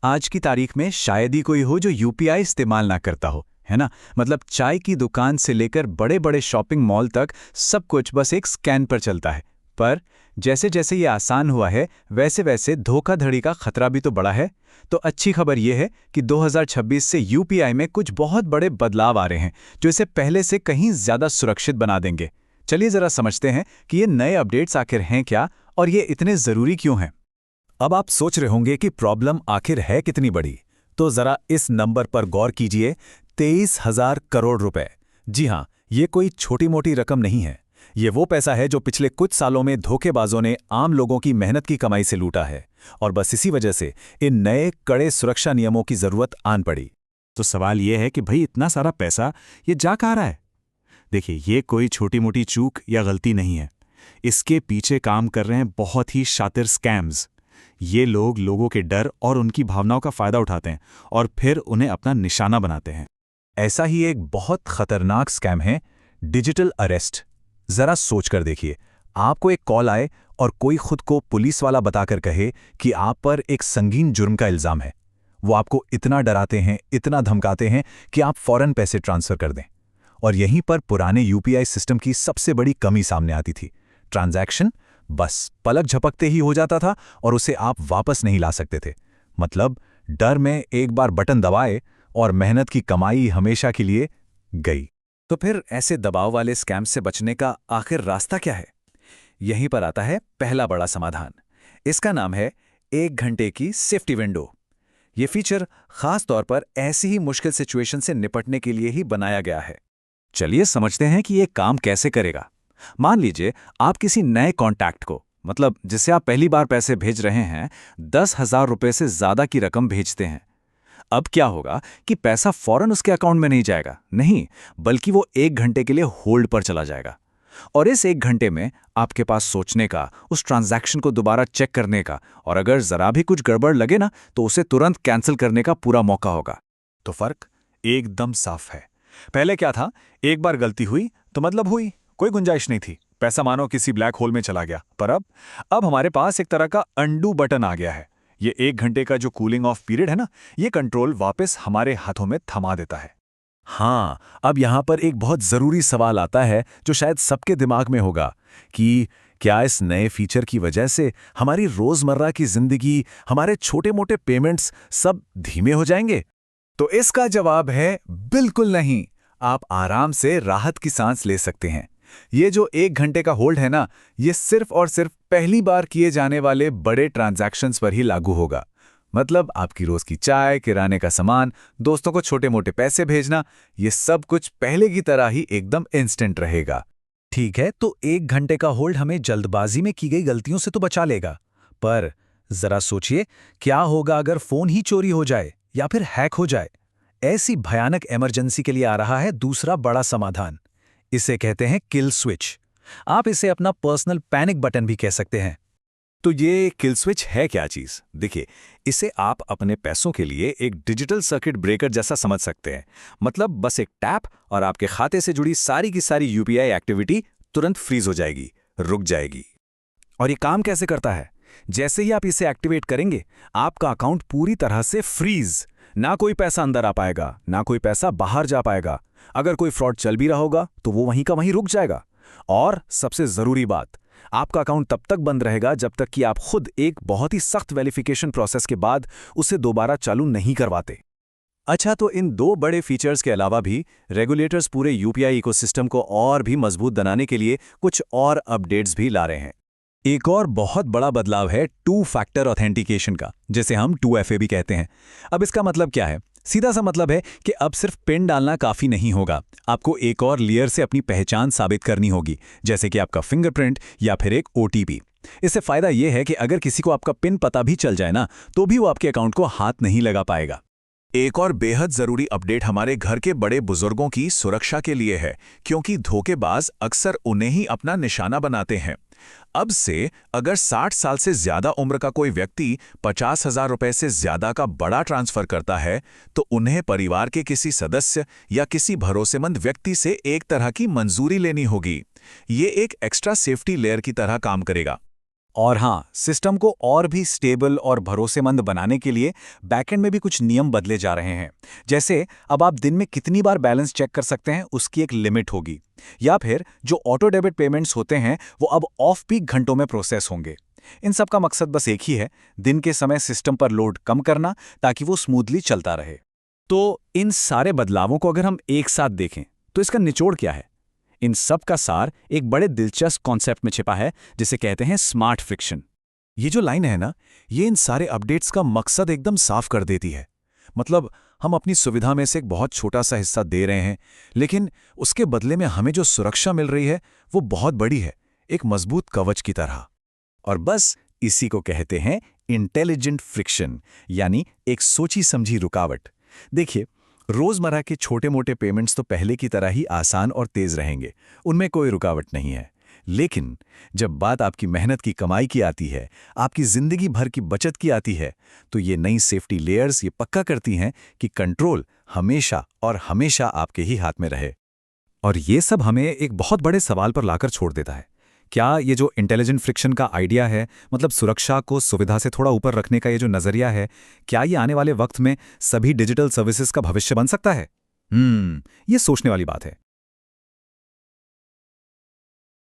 आज की तारीख में शायद ही कोई हो जो यूपीआई इस्तेमाल ना करता हो, है ना। मतलब चाय की दुकान से लेकर बड़े बड़े शॉपिंग मॉल तक सब कुछ बस एक स्कैन पर चलता है। पर जैसे जैसे ये आसान हुआ है, वैसे वैसे धोखाधड़ी का खतरा भी तो बढ़ा है। तो अच्छी खबर ये है कि 2026 से यूपीआई में कुछ बहुत बड़े बदलाव आ रहे हैं, जो इसे पहले से कहीं ज़्यादा सुरक्षित बना देंगे। चलिए ज़रा समझते हैं कि ये नए अपडेट्स आखिर हैं क्या और ये इतने ज़रूरी क्यों हैं। अब आप सोच रहे होंगे कि प्रॉब्लम आखिर है कितनी बड़ी। तो जरा इस नंबर पर गौर कीजिए, 23,000 करोड़ रुपए। जी हां, ये कोई छोटी मोटी रकम नहीं है। ये वो पैसा है जो पिछले कुछ सालों में धोखेबाजों ने आम लोगों की मेहनत की कमाई से लूटा है। और बस इसी वजह से इन नए कड़े सुरक्षा नियमों की जरूरत आन पड़ी। तो सवाल यह है कि भाई इतना सारा पैसा ये जा कहाँ रहा है। देखिए, ये कोई छोटी मोटी चूक या गलती नहीं है। इसके पीछे काम कर रहे हैं बहुत ही शातिर स्कैम्स। ये लोग लोगों के डर और उनकी भावनाओं का फायदा उठाते हैं और फिर उन्हें अपना निशाना बनाते हैं। ऐसा ही एक बहुत खतरनाक स्कैम है डिजिटल अरेस्ट। जरा सोचकर देखिए, आपको एक कॉल आए और कोई खुद को पुलिस वाला बताकर कहे कि आप पर एक संगीन जुर्म का इल्जाम है। वो आपको इतना डराते हैं, इतना धमकाते हैं कि आप फौरन पैसे ट्रांसफर कर दें। और यहीं पर पुराने यूपीआई सिस्टम की सबसे बड़ी कमी सामने आती थी। ट्रांजैक्शन बस पलक झपकते ही हो जाता था और उसे आप वापस नहीं ला सकते थे। मतलब डर में एक बार बटन दबाए और मेहनत की कमाई हमेशा के लिए गई। तो फिर ऐसे दबाव वाले स्कैम से बचने का आखिर रास्ता क्या है? यहीं पर आता है पहला बड़ा समाधान। इसका नाम है 1 घंटे की सेफ्टी विंडो। ये फीचर खास तौर पर ऐसी ही मुश्किल सिचुएशन से निपटने के लिए ही बनाया गया है। चलिए समझते हैं कि ये काम कैसे करेगा। मान लीजिए आप किसी नए कॉन्टैक्ट को, मतलब जिसे आप पहली बार पैसे भेज रहे हैं, 10,000 रुपए से ज्यादा की रकम भेजते हैं। अब क्या होगा कि पैसा फौरन उसके अकाउंट में नहीं जाएगा, नहीं, बल्कि वो 1 घंटे के लिए होल्ड पर चला जाएगा। और इस 1 घंटे में आपके पास सोचने का, उस ट्रांजैक्शन को दोबारा चेक करने का, और अगर जरा भी कुछ गड़बड़ लगे ना, तो उसे तुरंत कैंसिल करने का पूरा मौका होगा। तो फर्क एकदम साफ है। पहले क्या था, एक बार गलती हुई तो मतलब हुई, कोई गुंजाइश नहीं थी, पैसा मानो किसी ब्लैक होल में चला गया। पर अब हमारे पास एक तरह का अंडू बटन आ गया है। ये 1 घंटे का जो कूलिंग ऑफ पीरियड है ना, ये कंट्रोल वापस हमारे हाथों में थमा देता है। हाँ, अब यहां पर एक बहुत जरूरी सवाल आता है जो शायद सबके दिमाग में होगा कि क्या इस नए फीचर की वजह से हमारी रोजमर्रा की जिंदगी, हमारे छोटे मोटे पेमेंट्स सब धीमे हो जाएंगे? तो इसका जवाब है बिल्कुल नहीं। आप आराम से राहत की सांस ले सकते हैं। ये जो 1 घंटे का होल्ड है ना, ये सिर्फ और सिर्फ पहली बार किए जाने वाले बड़े ट्रांजैक्शंस पर ही लागू होगा। मतलब आपकी रोज की चाय, किराने का सामान, दोस्तों को छोटे मोटे पैसे भेजना, ये सब कुछ पहले की तरह ही एकदम इंस्टेंट रहेगा। ठीक है, तो 1 घंटे का होल्ड हमें जल्दबाजी में की गई गलतियों से तो बचा लेगा। पर जरा सोचिए, क्या होगा अगर फोन ही चोरी हो जाए या फिर हैक हो जाए? ऐसी भयानक इमरजेंसी के लिए आ रहा है दूसरा बड़ा समाधान। इसे कहते हैं किल स्विच। आप इसे अपना पर्सनल पैनिक बटन भी कह सकते हैं। तो ये किल स्विच है क्या चीज? देखिए, इसे आप अपने पैसों के लिए एक डिजिटल सर्किट ब्रेकर जैसा समझ सकते हैं। मतलब बस एक टैप और आपके खाते से जुड़ी सारी की सारी यूपीआई एक्टिविटी तुरंत फ्रीज हो जाएगी, रुक जाएगी। और ये काम कैसे करता है? जैसे ही आप इसे एक्टिवेट करेंगे, आपका अकाउंट पूरी तरह से फ्रीज। ना कोई पैसा अंदर आ पाएगा, ना कोई पैसा बाहर जा पाएगा। अगर कोई फ्रॉड चल भी रहा होगा तो वो वहीं का वहीं रुक जाएगा। और सबसे जरूरी बात, आपका अकाउंट तब तक बंद रहेगा जब तक कि आप खुद एक बहुत ही सख्त वेरिफिकेशन प्रोसेस के बाद उसे दोबारा चालू नहीं करवाते। अच्छा, तो इन दो बड़े फीचर्स के अलावा भी रेगुलेटर्स पूरे यूपीआई इकोसिस्टम को और भी मजबूत बनाने के लिए कुछ और अपडेट्स भी ला रहे हैं। एक और बहुत बड़ा बदलाव है 2 फैक्टर ऑथेंटिकेशन का, जिसे हम 2FA भी कहते हैं। अब इसका मतलब क्या है? सीधा सा मतलब है कि अब सिर्फ पिन डालना काफी नहीं होगा, आपको एक और लेयर से अपनी पहचान साबित करनी होगी, जैसे कि आपका फिंगरप्रिंट या फिर एक OTP। इससे फायदा यह है कि अगर किसी को आपका पिन पता भी चल जाए ना, तो भी वो आपके अकाउंट को हाथ नहीं लगा पाएगा। एक और बेहद जरूरी अपडेट हमारे घर के बड़े बुजुर्गों की सुरक्षा के लिए है, क्योंकि धोखेबाज अक्सर उन्हें ही अपना निशाना बनाते हैं। अब से अगर 60 साल से ज्यादा उम्र का कोई व्यक्ति 50,000 रुपए से ज्यादा का बड़ा ट्रांसफर करता है, तो उन्हें परिवार के किसी सदस्य या किसी भरोसेमंद व्यक्ति से एक तरह की मंजूरी लेनी होगी। ये एक एक्स्ट्रा सेफ्टी लेयर की तरह काम करेगा। और हाँ, सिस्टम को और भी स्टेबल और भरोसेमंद बनाने के लिए बैकएंड में भी कुछ नियम बदले जा रहे हैं। जैसे अब आप दिन में कितनी बार बैलेंस चेक कर सकते हैं, उसकी एक लिमिट होगी। या फिर जो ऑटो डेबिट पेमेंट्स होते हैं वो अब ऑफ पीक घंटों में प्रोसेस होंगे। इन सब का मकसद बस एक ही है, दिन के समय सिस्टम पर लोड कम करना ताकि वो स्मूथली चलता रहे। तो इन सारे बदलावों को अगर हम एक साथ देखें तो इसका निचोड़ क्या है? इन सब का सार एक बड़े दिलचस्प कॉन्सेप्ट में छिपा है जिसे कहते हैं स्मार्ट फ्रिक्शन। ये जो लाइन है ना, ये इन सारे अपडेट्स का मकसद एकदम साफ कर देती है। मतलब हम अपनी सुविधा में से एक बहुत छोटा सा हिस्सा दे रहे हैं, लेकिन उसके बदले में हमें जो सुरक्षा मिल रही है वो बहुत बड़ी है, एक मजबूत कवच की तरह। और बस इसी को कहते हैं इंटेलिजेंट फ्रिक्शन, यानी एक सोची समझी रुकावट। देखिए, रोजमर्रा के छोटे मोटे पेमेंट्स तो पहले की तरह ही आसान और तेज रहेंगे, उनमें कोई रुकावट नहीं है। लेकिन जब बात आपकी मेहनत की कमाई की आती है, आपकी जिंदगी भर की बचत की आती है, तो ये नई सेफ्टी लेयर्स ये पक्का करती हैं कि कंट्रोल हमेशा और हमेशा आपके ही हाथ में रहे। और ये सब हमें एक बहुत बड़े सवाल पर लाकर छोड़ देता है। क्या ये जो इंटेलिजेंट फ्रिक्शन का आइडिया है, मतलब सुरक्षा को सुविधा से थोड़ा ऊपर रखने का ये जो नजरिया है, क्या ये आने वाले वक्त में सभी डिजिटल सर्विसेज का भविष्य बन सकता है? ये सोचने वाली बात है।